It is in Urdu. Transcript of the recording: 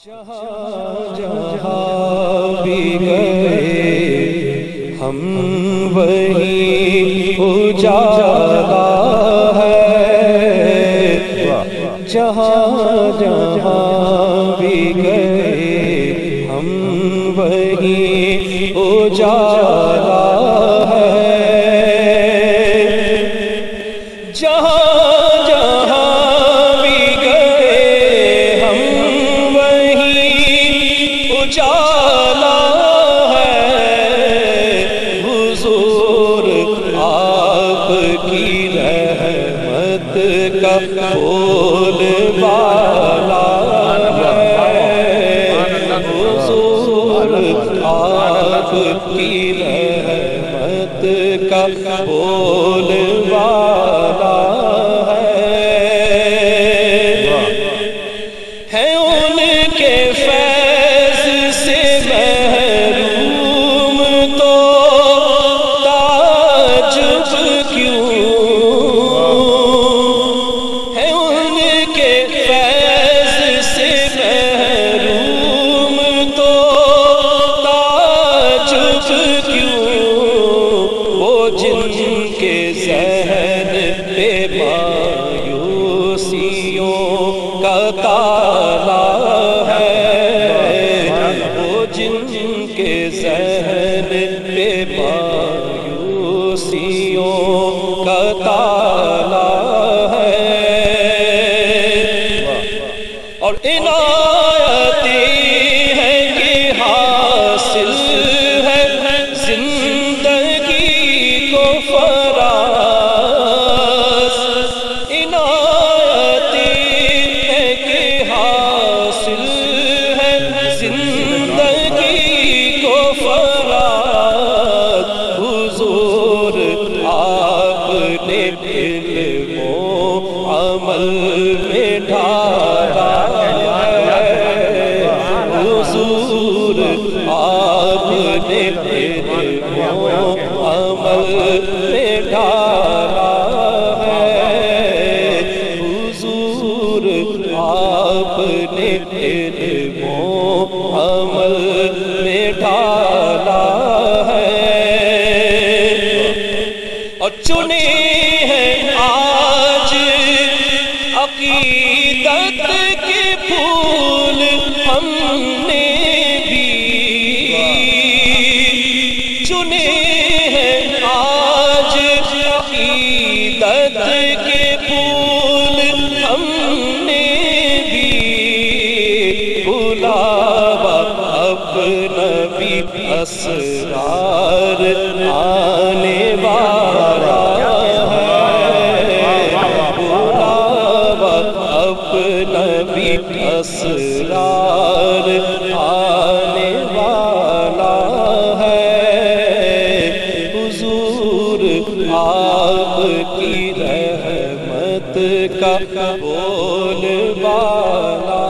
جہاں جہاں بھی گئے ہم وہیں اجالا ہے، جہاں جہاں بھی گئے ہم وہیں اجالا ہے، جہاں اجالا ہے، حضور آپ کی رحمت کا بول بالا ہے، حضور آپ کی رحمت کا بول بالا ہے ان کے فیض سے محروم تو تعجب کیوں ہے، ان کے فیض سے محروم تو تعجب کیوں، وہ جن کے ذہن پہ مایوسیوں کا تالا کے ذہن پہ مایوسیوں کا تالا ہے، اور عنایتی ہے کہ حاصل ہے زندگی کو فراز، عنایتی ہے کہ حاصل ہے زندگی فراغ، حضور آپ نے علم و عمل میں ڈھالا ہے، حضور آپ نے علم و عمل میں ڈھالا ہے، حضور آپ نے علم و عمل میں ڈھالا ہے، اور چنے ہیں آج عقیدت کے پھول ہم نے بھی، چنے ہیں آج عقیدت کے پھول ہم نے بھی، بلاوا اپنا بھی اسرار آنے والا ہے، بلاوا اپنا بھی اسرار آنے والا ہے، حضور آپ کی رحمت کا بول بالا